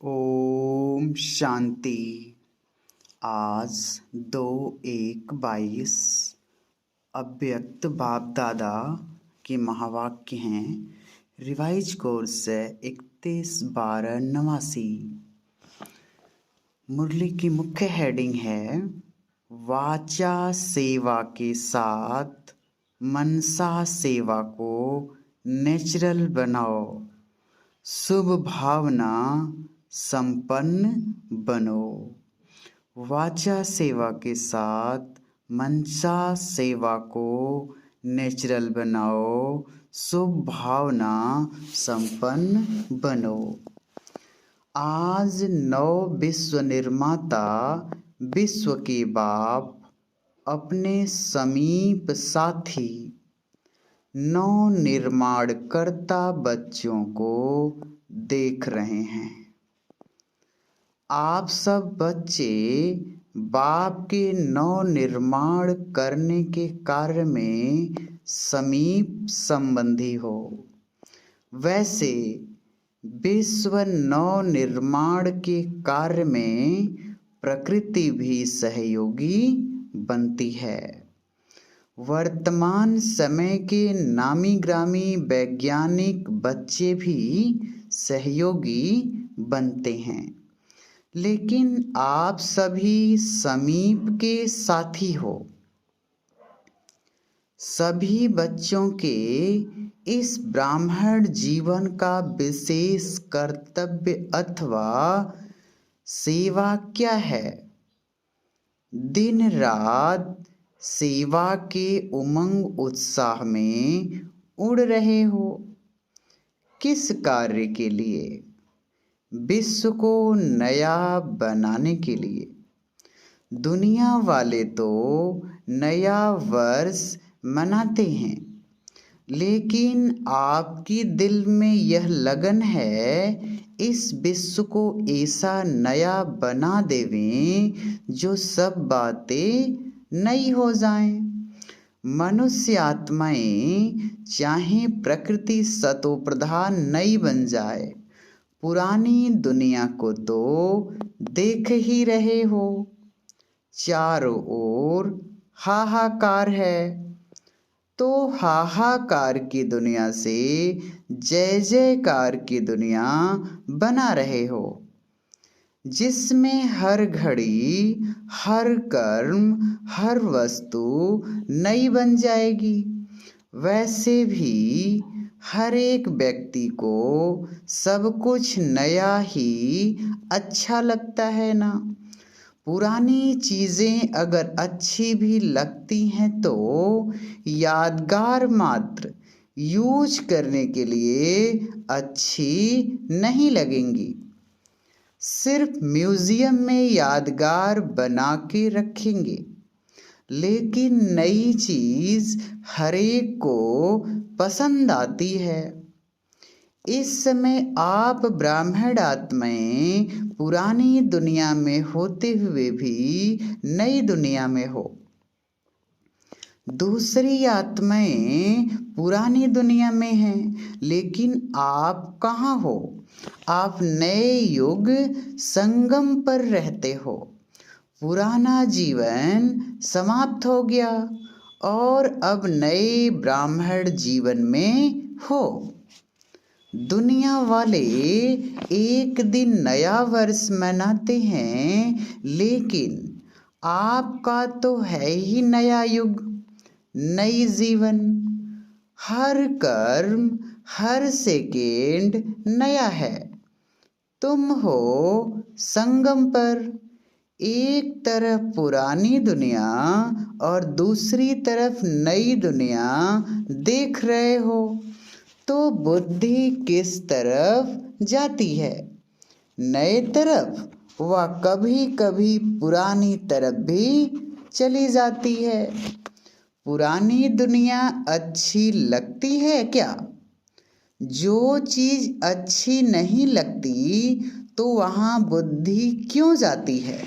ओम शांति। आज 2/1/22 अव्यक्त बाप दादा के महावाक्य हैं। Revise course 31/12/89। मुरली की मुख्य हेडिंग है वाचा सेवा के साथ मनसा सेवा को नेचुरल बनाओ, शुभ भावना संपन्न बनो। वाचा सेवा के साथ मनसा सेवा को नेचुरल बनाओ, शुभ भावना संपन्न बनो। आज 9 विश्व निर्माता, विश्व के बाप अपने समीप साथी 9 निर्माणकर्ता बच्चों को देख रहे हैं। आप सब बच्चे बाप के 9 निर्माण करने के कार्य में समीप संबंधी हो। वैसे विश्व 9 निर्माण के कार्य में प्रकृति भी सहयोगी बनती है। वर्तमान समय के नामी ग्रामी वैज्ञानिक बच्चे भी सहयोगी बनते हैं, लेकिन आप सभी समीप के साथी हो। सभी बच्चों के इस ब्राह्मण जीवन का विशेष कर्तव्य अथवा सेवा क्या है? दिन रात सेवा के उमंग उत्साह में उड़ रहे हो। किस कार्य के लिए? विश्व को नया बनाने के लिए। दुनिया वाले तो नया वर्ष मनाते हैं, लेकिन आपकी दिल में यह लगन है इस विश्व को ऐसा नया बना देवें जो सब बातें नई हो जाएं। मनुष्य आत्माएं चाहे प्रकृति सतो प्रधान नई बन जाए, पुरानी दुनिया को तो देख ही रहे हो। चारों ओर हाहाकार है, तो हाहाकार की दुनिया से जय जयकार की दुनिया बना रहे हो, जिसमें हर घड़ी हर कर्म हर वस्तु नई बन जाएगी। वैसे भी हर एक व्यक्ति को सब कुछ नया ही अच्छा लगता है ना। पुरानी चीज़ें अगर अच्छी भी लगती हैं तो यादगार मात्र, यूज करने के लिए अच्छी नहीं लगेंगी। सिर्फ म्यूजियम में यादगार बना के रखेंगे, लेकिन नई चीज़ हर एक को पसंद आती है। इस समय आप ब्राह्मण आत्माएं पुरानी दुनिया में होते हुए भी नई दुनिया में हो। दूसरी आत्माएं पुरानी दुनिया में हैं, लेकिन आप कहाँ हो? आप नए युग संगम पर रहते हो। पुराना जीवन समाप्त हो गया और अब नए ब्राह्मण जीवन में हो। दुनिया वाले एक दिन नया वर्ष मनाते हैं, लेकिन आपका तो है ही नया युग, नई जीवन। हर कर्म हर सेकेंड नया है। तुम हो संगम पर, एक तरफ पुरानी दुनिया और दूसरी तरफ नई दुनिया देख रहे हो, तो बुद्धि किस तरफ जाती है? नए तरफ, व कभी कभी पुरानी तरफ भी चली जाती है। पुरानी दुनिया अच्छी लगती है क्या? जो चीज़ अच्छी नहीं लगती तो वहाँ बुद्धि क्यों जाती है?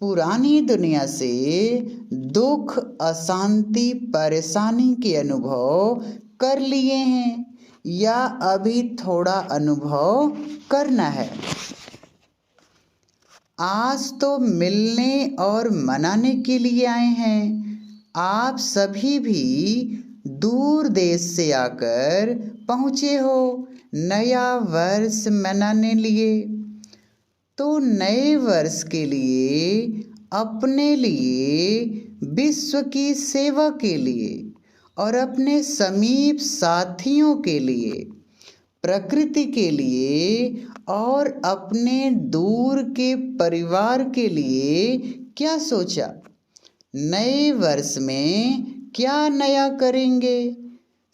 पुरानी दुनिया से दुख, अशांति, परेशानी के अनुभव कर लिए हैं या अभी थोड़ा अनुभव करना है। आज तो मिलने और मनाने के लिए आए हैं। आप सभी भी दूर देश से आकर पहुँचे हो नया वर्ष मनाने लिए। तो नए वर्ष के लिए, अपने लिए, विश्व की सेवा के लिए और अपने समीप साथियों के लिए, प्रकृति के लिए और अपने दूर के परिवार के लिए क्या सोचा? नए वर्ष में क्या नया करेंगे?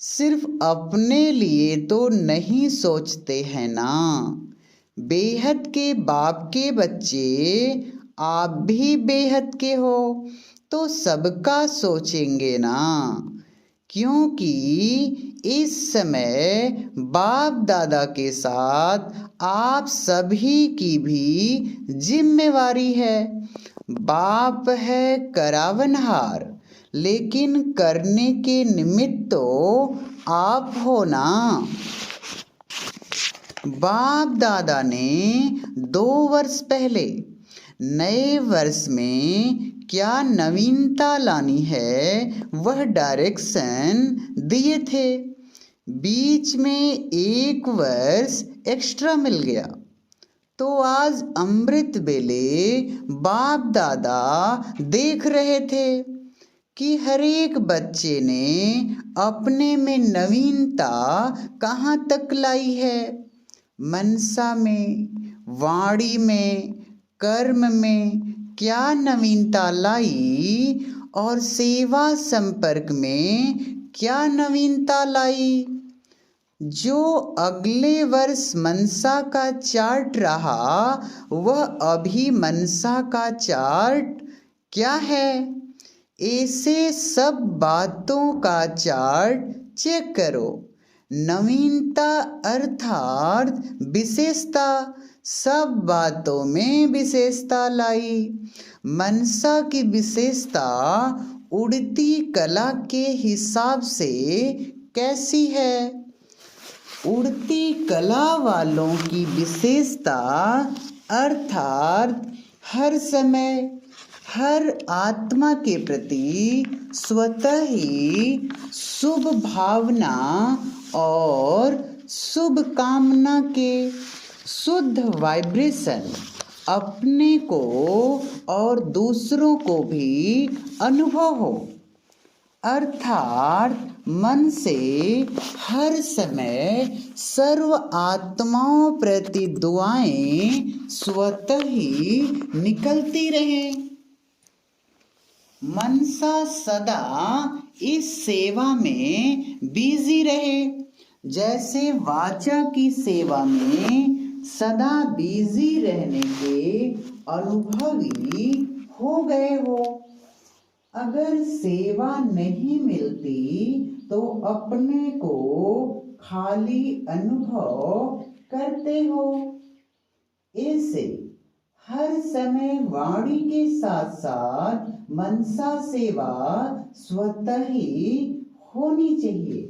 सिर्फ अपने लिए तो नहीं सोचते हैं ना। बेहद के बाप के बच्चे, आप भी बेहद के हो तो सबका सोचेंगे ना। क्योंकि इस समय बाप दादा के साथ आप सभी की भी जिम्मेवारी है। बाप है करावनहार, लेकिन करने के निमित्त तो आप हो ना। बाप दादा ने 2 वर्ष पहले नए वर्ष में क्या नवीनता लानी है वह डायरेक्शन दिए थे। बीच में 1 वर्ष एक्स्ट्रा मिल गया। तो आज अमृत बेले बाप दादा देख रहे थे कि हर एक बच्चे ने अपने में नवीनता कहाँ तक लाई है। मनसा में, वाणी में, कर्म में क्या नवीनता लाई और सेवा संपर्क में क्या नवीनता लाई। जो अगले वर्ष मनसा का चार्ट रहा वह अभी मनसा का चार्ट क्या है। ऐसे सब बातों का चार्ट चेक करो। नवीनता अर्थात विशेषता, सब बातों में विशेषता लाई। मनसा की विशेषता उड़ती कला के हिसाब से कैसी है? उड़ती कला वालों की विशेषता अर्थात हर समय हर आत्मा के प्रति स्वतः ही शुभ भावना और शुभ कामना के शुद्ध वाइब्रेशन अपने को और दूसरों को भी अनुभव हो। अर्थात मन से हर समय सर्व आत्माओं प्रति दुआएं स्वतः ही निकलती रहें। मनसा सदा इस सेवा में बिजी रहे, जैसे वाचा की सेवा में सदा बिजी रहने के अनुभवी हो गए हो। अगर सेवा नहीं मिलती तो अपने को खाली अनुभव करते हो। ऐसे हर समय वाणी के साथ साथ मनसा सेवा स्वतः ही होनी चाहिए।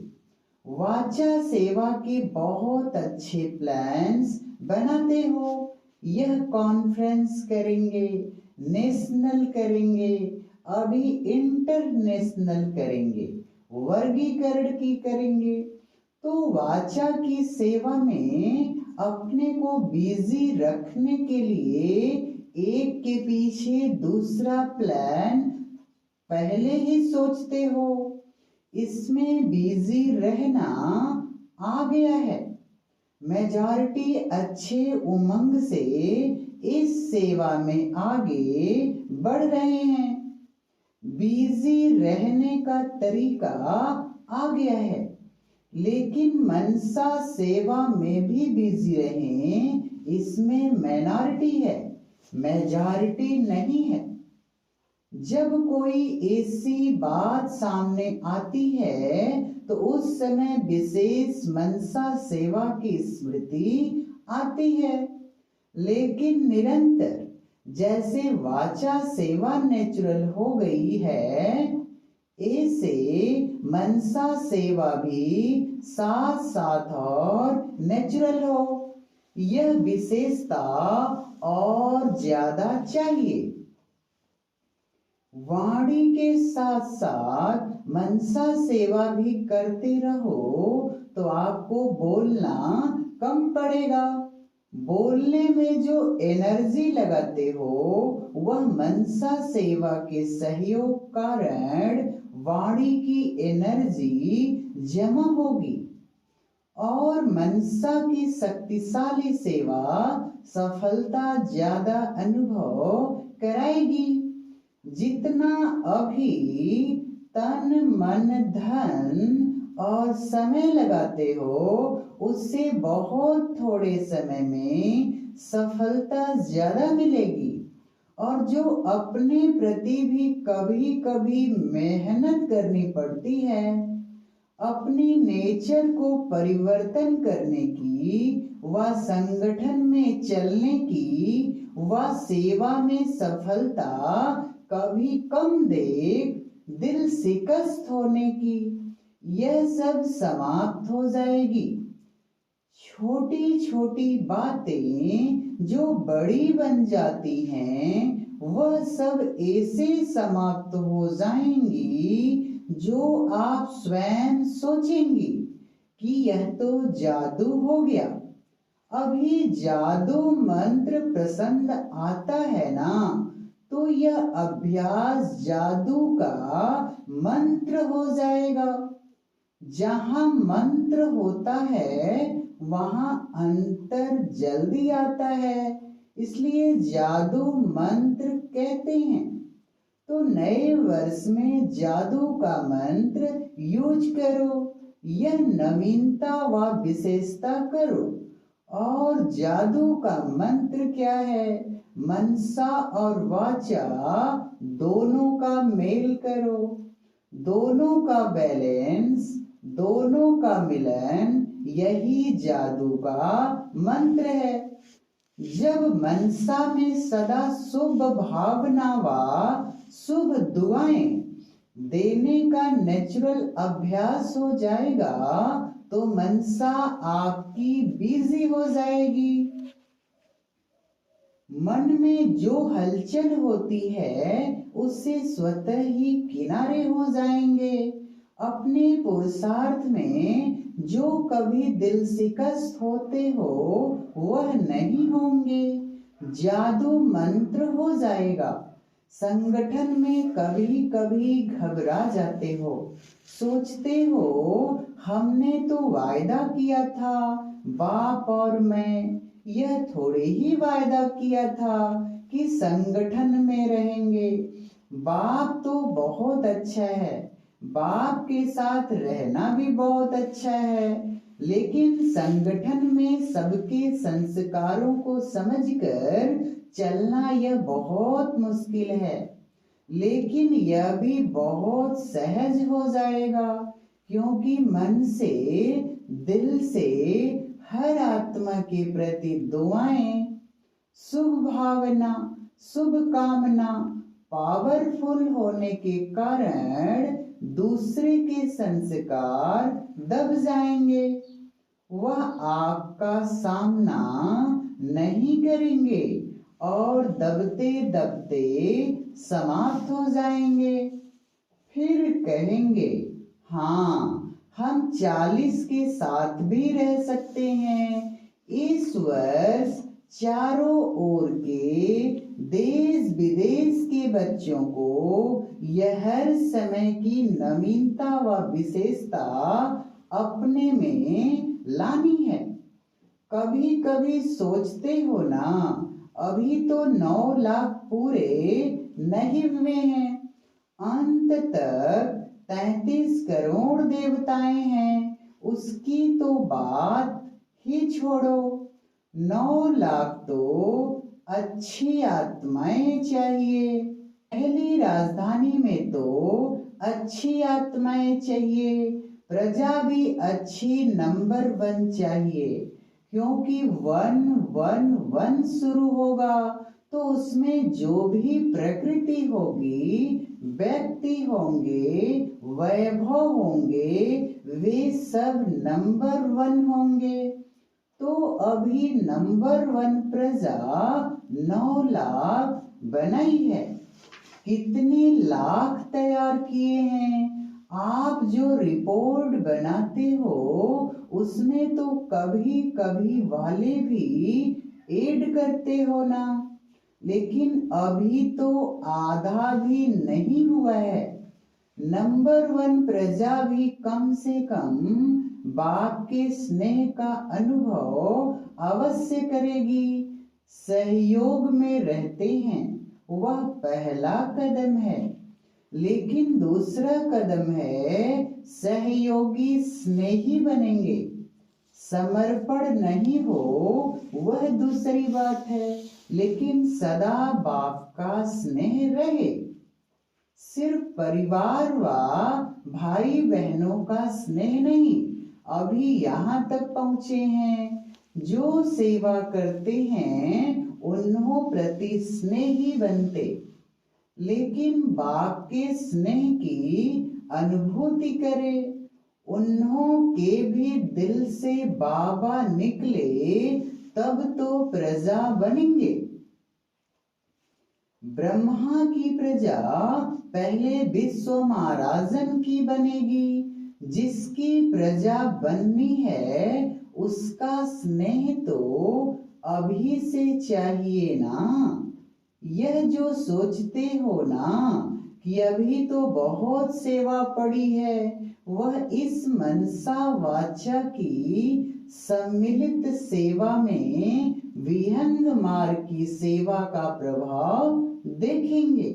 वाचा सेवा के बहुत अच्छे प्लान्स बनाते हो। यह कॉन्फ्रेंस करेंगे, नेशनल करेंगे, अभी इंटरनेशनल करेंगे, वर्गीकरण की करेंगे। तो वाचा की सेवा में अपने को बिजी रखने के लिए एक के पीछे दूसरा प्लान पहले ही सोचते हो। इसमें बिजी रहना आ गया है। मेजॉरिटी अच्छे उमंग से इस सेवा में आगे बढ़ रहे हैं। बिजी रहने का तरीका आ गया है, लेकिन मनसा सेवा में भी बिजी रहें, इसमें माइनॉरिटी है, मेजॉरिटी नहीं है। जब कोई ऐसी बात सामने आती है तो उस समय विशेष मनसा सेवा की स्मृति आती है। लेकिन निरंतर जैसे वाचा सेवा नेचुरल हो गई है, ऐसे मनसा सेवा भी साथ साथ और नेचुरल हो। यह विशेषता और ज्यादा चाहिए। वाणी के साथ साथ मनसा सेवा भी करते रहो तो आपको बोलना कम पड़ेगा। बोलने में जो एनर्जी लगाते हो वह मनसा सेवा के सहयोग कारण वाणी की एनर्जी जमा होगी और मनसा की शक्तिशाली सेवा सफलता ज्यादा अनुभव कराएगी। जितना अभी तन मन धन और समय लगाते हो उससे बहुत थोड़े समय में सफलता ज्यादा मिलेगी। और जो अपने प्रति भी कभी कभी मेहनत करनी पड़ती है, अपनी नेचर को परिवर्तन करने की व संगठन में चलने की व सेवा में सफलता कभी कम देख दिल शिकस्त होने की, यह सब समाप्त हो जाएगी। छोटी छोटी बातें जो बड़ी बन जाती हैं वह सब ऐसे समाप्त हो जाएंगी जो आप स्वयं सोचेंगी कि यह तो जादू हो गया। अभी जादू मंत्र पसंद आता है ना, तो यह अभ्यास जादू का मंत्र हो जाएगा। जहां मंत्र होता है वहां अंतर जल्दी आता है, इसलिए जादू मंत्र कहते हैं। तो नए वर्ष में जादू का मंत्र यूज करो, यह नवीनता व विशेषता करो। और जादू का मंत्र क्या है? मनसा और वाचा दोनों का मेल करो, दोनों का बैलेंस, दोनों का मिलन, यही जादू का मंत्र है। जब मनसा में सदा शुभ भावना व शुभ दुआएं देने का नेचुरल अभ्यास हो जाएगा तो मनसा आपकी बिजी हो जाएगी। मन में जो हलचल होती है उससे स्वतः ही किनारे हो जाएंगे। अपने पुरुषार्थ में जो कभी दिल शिकस्त होते हो वह नहीं होंगे, जादू मंत्र हो जाएगा। संगठन में कभी कभी घबरा जाते हो, सोचते हो हमने तो वायदा किया था, बाप और मैं यह थोड़े ही वायदा किया था कि संगठन में रहेंगे। बाप तो बहुत अच्छा है, बाप के साथ रहना भी बहुत अच्छा है, लेकिन संगठन में सबके संस्कारों को समझकर चलना यह बहुत मुश्किल है। लेकिन यह भी बहुत सहज हो जाएगा क्योंकि मन से, दिल से हर आत्मा के प्रति दुआएं, शुभ भावना, शुभ कामना पावरफुल होने के कारण दूसरे के संस्कार दब जाएंगे, वह आपका सामना नहीं करेंगे और दबते दबते समाप्त हो जाएंगे। फिर कहेंगे हाँ हम 40 के साथ भी रह सकते हैं। इस वर्ष चारों ओर के देश विदेश के बच्चों को यह हर समय की नवीनता व विशेषता अपने में लानी है। कभी कभी सोचते हो ना, अभी तो 9 लाख पूरे नहीं हुए हैं, अंत तक 33 करोड़ देवताएं हैं, उसकी तो बात ही छोड़ो। 9 लाख तो अच्छी आत्माएं चाहिए। पहली राजधानी में तो अच्छी आत्माएं चाहिए, प्रजा भी अच्छी नंबर 1 चाहिए, क्योंकि 111 शुरू होगा तो उसमें जो भी प्रकृति होगी, व्यक्ति होंगे, वैभव होंगे, वे सब नंबर 1 होंगे। तो अभी नंबर 1 प्रजा 9 लाख बनाई है। कितने लाख तैयार किए हैं? आप जो रिपोर्ट बनाते हो उसमें तो कभी कभी वाले भी ऐड करते हो ना, लेकिन अभी तो आधा भी नहीं हुआ है। नंबर 1 प्रजा भी कम से कम बाप के स्नेह का अनुभव अवश्य करेगी। सहयोग में रहते हैं, वह पहला कदम है। लेकिन दूसरा कदम है सहयोगी स्नेही बनेंगे। समर्पण नहीं हो वह दूसरी बात है, लेकिन सदा बाप का स्नेह रहे। सिर्फ परिवार व भाई बहनों का स्नेह नहीं, अभी यहाँ तक पहुँचे हैं। जो सेवा करते हैं उन्हों प्रति स्नेही बनते, लेकिन बाप के स्नेह की अनुभूति करे। उन्हों के भी दिल से बाबा निकले तब तो प्रजा बनेंगे। ब्रह्मा की प्रजा पहले विश्व महाराजन की बनेगी। जिसकी प्रजा बननी है उसका स्नेह तो अभी से चाहिए ना। यह जो सोचते हो ना कि अभी तो बहुत सेवा पड़ी है, वह इस मनसा वाचा की सम्मिलित सेवा में विहंग मार्ग की सेवा का प्रभाव देखेंगे।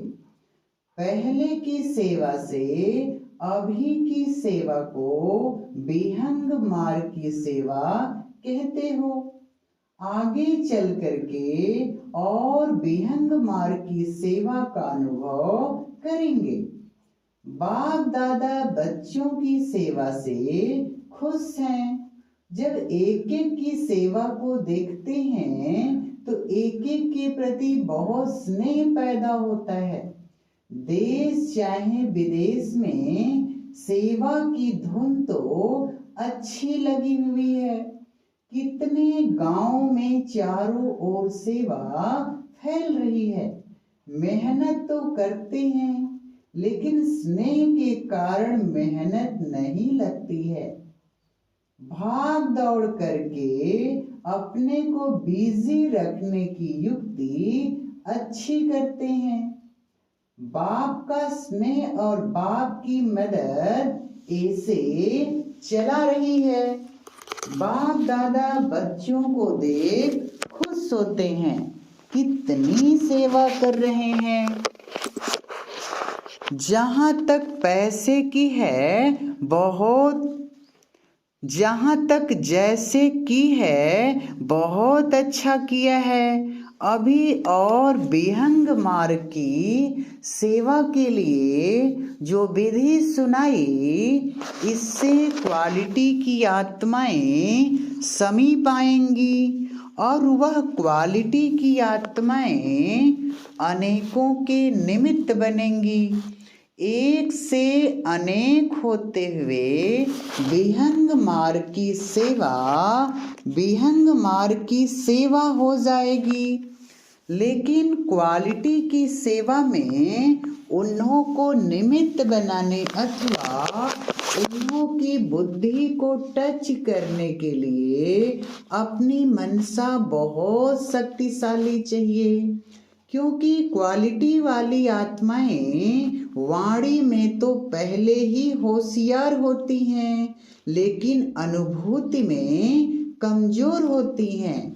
पहले की सेवा से अभी की सेवा को विहंग मार्ग की सेवा कहते हो। आगे चल करके और विहंग मार्ग की सेवा का अनुभव करेंगे। बाप दादा बच्चों की सेवा से खुश हैं। जब एक एक की सेवा को देखते हैं तो एक एक के प्रति बहुत स्नेह पैदा होता है। देश चाहे विदेश में सेवा की धुन तो अच्छी लगी हुई है। कितने गांव में चारों ओर सेवा फैल रही है। मेहनत तो करते हैं, लेकिन स्नेह के कारण मेहनत नहीं लगती है। भाग दौड़ करके अपने को बिजी रखने की युक्ति अच्छी करते हैं। बाप का स्नेह और बाप की मदद ऐसे चला रही है। बाप दादा बच्चों को देख खुश होते हैं। कितनी सेवा कर रहे हैं। जहाँ तक पैसे की है बहुत, जहाँ तक जैसे की है बहुत अच्छा किया है। अभी और विहंग मार्ग की सेवा के लिए जो विधि सुनाई, इससे क्वालिटी की आत्माएं समीप आएंगी और वह क्वालिटी की आत्माएं अनेकों के निमित्त बनेंगी। एक से अनेक होते हुए विहंग मार्ग की सेवा विहंग मार्ग की सेवा हो जाएगी। लेकिन क्वालिटी की सेवा में उन्हों को निमित्त बनाने अथवा उन्हों की बुद्धि को टच करने के लिए अपनी मनसा बहुत शक्तिशाली चाहिए। क्योंकि क्वालिटी वाली आत्माएं वाणी में तो पहले ही होशियार होती हैं, लेकिन अनुभूति में कमजोर होती हैं,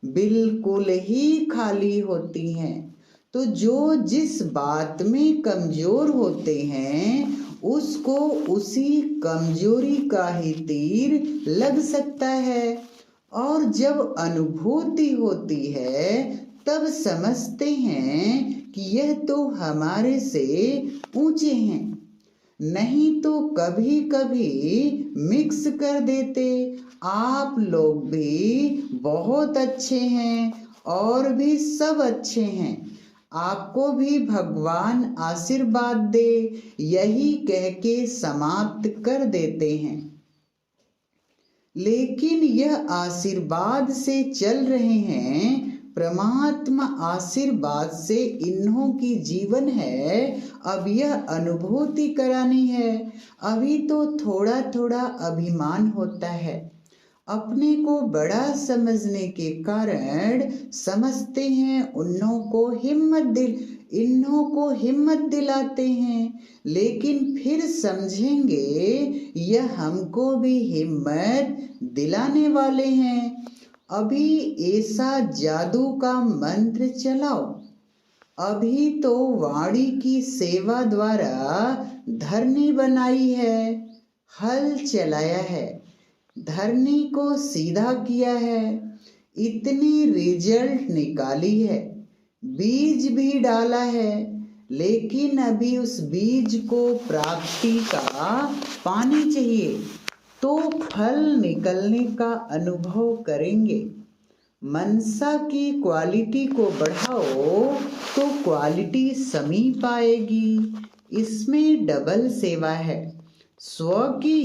बिल्कुल ही खाली होती हैं। तो जो जिस बात में कमजोर होते हैं उसको उसी कमजोरी का ही तीर लग सकता है। और जब अनुभूति होती है तब समझते हैं कि यह तो हमारे से ऊंचे हैं। नहीं तो कभी कभी मिक्स कर देते। आप लोग भी बहुत अच्छे हैं और भी सब अच्छे हैं, आपको भी भगवान आशीर्वाद दे, यही कह के समाप्त कर देते हैं। लेकिन यह आशीर्वाद से चल रहे हैं। परमात्मा आशीर्वाद से इन्हों की जीवन है। अब यह अनुभूति करानी है। अभी तो थोड़ा थोड़ा अभिमान होता है, अपने को बड़ा समझने के कारण समझते हैं, इन्हों को हिम्मत दिलाते हैं। लेकिन फिर समझेंगे यह हमको भी हिम्मत दिलाने वाले हैं। अभी ऐसा जादू का मंत्र चलाओ। अभी तो वाणी की सेवा द्वारा धरनी बनाई है, हल चलाया है, धरनी को सीधा किया है, इतनी रिजल्ट निकाली है, बीज भी डाला है। लेकिन अभी उस बीज को प्राप्ति का पानी चाहिए, तो फल निकलने का अनुभव करेंगे। मनसा की क्वालिटी को बढ़ाओ तो क्वालिटी समीप आएगी। इसमें डबल सेवा है, स्व की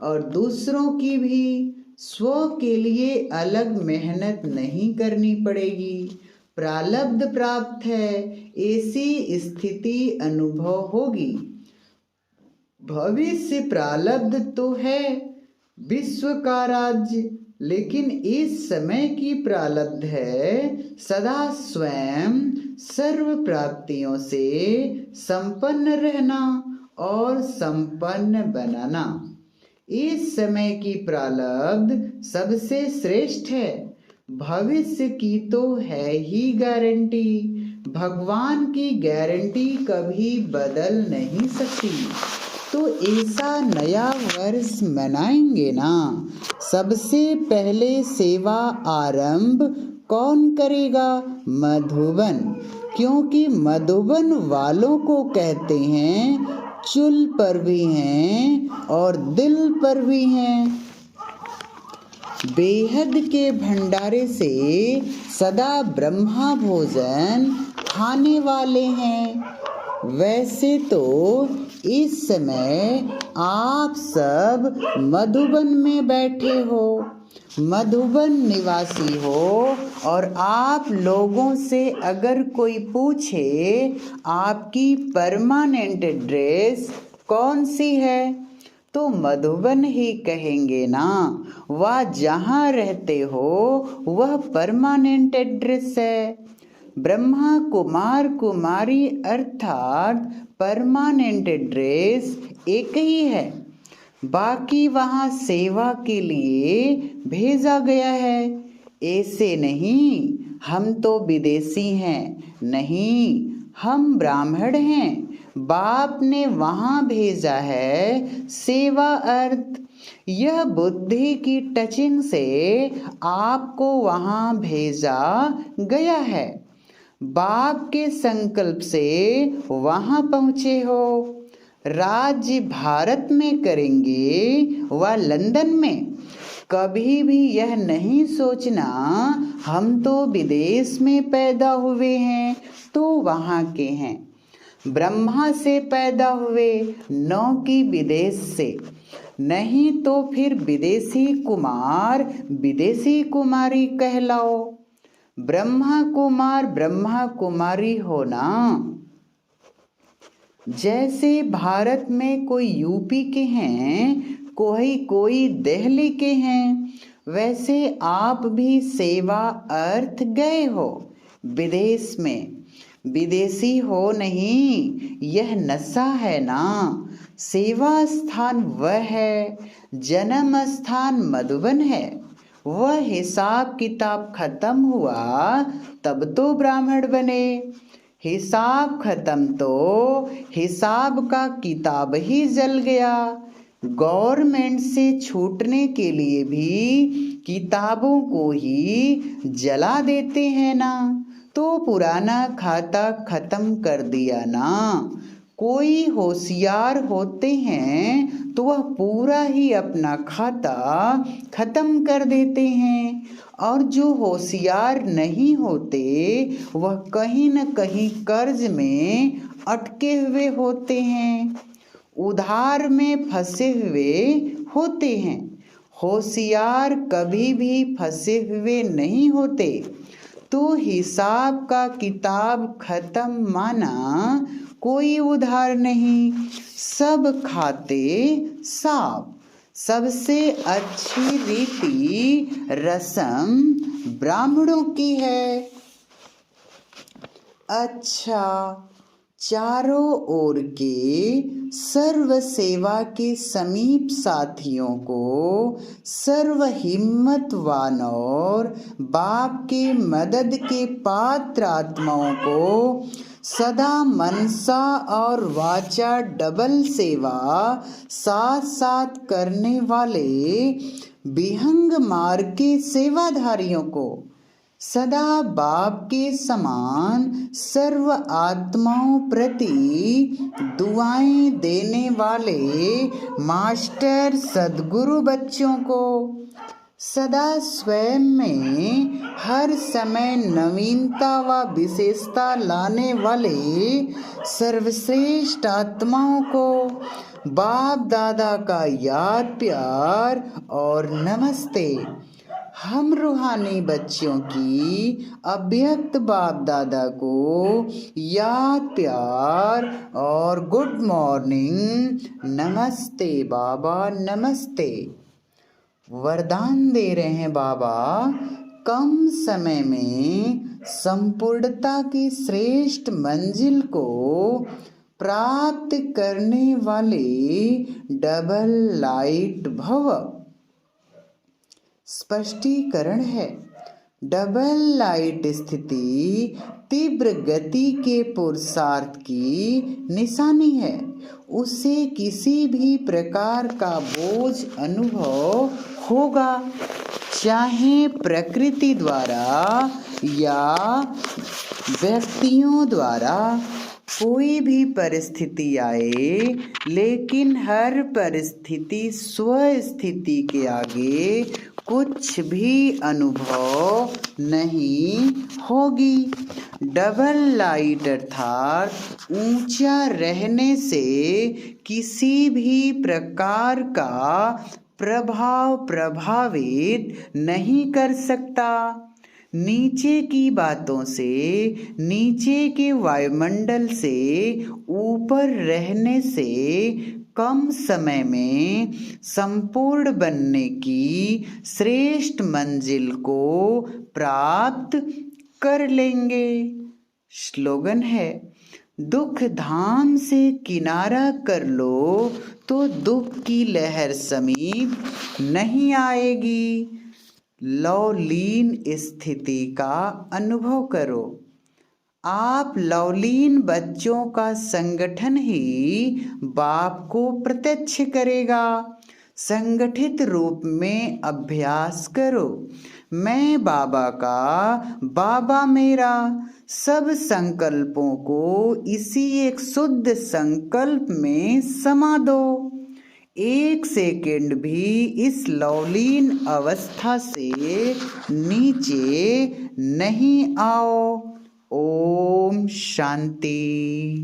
और दूसरों की भी। स्व के लिए अलग मेहनत नहीं करनी पड़ेगी, प्रारब्ध प्राप्त है, ऐसी स्थिति अनुभव होगी। भविष्य प्रारब्ध तो है विश्व का राज्य, लेकिन इस समय की प्रारब्ध है सदा स्वयं सर्व प्राप्तियों से संपन्न रहना और संपन्न बनाना। इस समय की प्रारब्ध सबसे श्रेष्ठ है। भविष्य की तो है ही गारंटी, भगवान की गारंटी कभी बदल नहीं सकती। तो ऐसा नया वर्ष मनाएंगे ना। सबसे पहले सेवा आरंभ कौन करेगा? मधुबन, क्योंकि मधुबन वालों को कहते हैं चूल पर भी हैं और दिल पर भी हैं। बेहद के भंडारे से सदा ब्रह्मा भोजन खाने वाले हैं। वैसे तो इस समय आप सब मधुबन में बैठे हो, मधुबन निवासी हो, और आप लोगों से अगर कोई पूछे आपकी परमानेंट एड्रेस कौन सी है, तो मधुबन ही कहेंगे ना। वह जहाँ रहते हो वह परमानेंट एड्रेस है। ब्रह्मा कुमार कुमारी अर्थात परमानेंट एड्रेस एक ही है। बाकी वहाँ सेवा के लिए भेजा गया है। ऐसे नहीं हम तो विदेशी हैं, नहीं हम ब्राह्मण हैं, बाप ने वहाँ भेजा है सेवा अर्थ। यह बुद्धि की टचिंग से आपको वहाँ भेजा गया है। बाप के संकल्प से वहाँ पहुँचे हो। राज्य भारत में करेंगे व लंदन में। कभी भी यह नहीं सोचना हम तो विदेश में पैदा हुए हैं तो वहाँ के हैं। ब्रह्मा से पैदा हुए, नौ की विदेश से, नहीं तो फिर विदेशी कुमार विदेशी कुमारी कहलाओ। ब्रह्मा कुमार ब्रह्मा कुमारी होना। जैसे भारत में कोई यूपी के हैं, कोई दिल्ली के हैं, वैसे आप भी सेवा अर्थ गए हो विदेश में। विदेशी हो नहीं, यह नशा है ना। सेवा स्थान वह है, जन्म स्थान मधुबन है। वह हिसाब किताब खत्म हुआ तब तो ब्राह्मण बने। हिसाब खत्म तो हिसाब का किताब ही जल गया। गवर्नमेंट से छूटने के लिए भी किताबों को ही जला देते हैं ना। तो पुराना खाता खत्म कर दिया ना। कोई होशियार होते हैं तो वह पूरा ही अपना खाता खत्म कर देते हैं, और जो होशियार नहीं होते वह कहीं न कहीं कर्ज में अटके हुए होते हैं, उधार में फंसे हुए होते हैं। होशियार कभी भी फंसे हुए नहीं होते। तो हिसाब का किताब खत्म माना कोई उधार नहीं, सब खाते साफ। सबसे अच्छी रीति रस्म ब्राह्मणों की है। अच्छा, चारों ओर के सर्व सेवा के समीप साथियों को, सर्व हिम्मतवान और बाप के मदद के पात्र आत्माओं को सदा मनसा और वाचा डबल सेवा साथ साथ करने वाले विहंग मार्ग के सेवाधारियों को, सदा बाप के समान सर्व आत्माओं प्रति दुआएं देने वाले मास्टर सद्गुरु बच्चों को, सदा स्वयं में हर समय नवीनता व विशेषता लाने वाले सर्वश्रेष्ठ आत्माओं को बाप दादा का याद प्यार और नमस्ते। हम रूहानी बच्चों की अव्यक्त बाप दादा को याद प्यार और गुड मॉर्निंग, नमस्ते बाबा नमस्ते। वरदान दे रहे हैं बाबा, कम समय में संपूर्णता की श्रेष्ठ मंजिल को प्राप्त करने वाले डबल लाइट भव। स्पष्टीकरण है, डबल लाइट स्थिति तीव्र गति के पुरुषार्थ की निशानी है। उसे किसी भी प्रकार का बोझ अनुभव होगा, चाहे प्रकृति द्वारा या व्यक्तियों द्वारा कोई भी परिस्थिति आए, लेकिन हर परिस्थिति स्वस्थिति के आगे कुछ भी अनुभव नहीं होगी। डबल लाइट अर्थात ऊंचा रहने से किसी भी प्रकार का प्रभाव प्रभावित नहीं कर सकता। नीचे की बातों से, नीचे के वायुमंडल से ऊपर रहने से कम समय में संपूर्ण बनने की श्रेष्ठ मंजिल को प्राप्त कर लेंगे। स्लोगन है, दुख धाम से किनारा कर लो तो दुख की लहर समीप नहीं आएगी। लवलीन स्थिति का अनुभव करो। आप लवलीन बच्चों का संगठन ही बाप को प्रत्यक्ष करेगा। संगठित रूप में अभ्यास करो। मैं बाबा का, बाबा मेरा। सब संकल्पों को इसी एक शुद्ध संकल्प में समा दो। एक सेकंड भी इस लवलीन अवस्था से नीचे नहीं आओ। ओम शांति।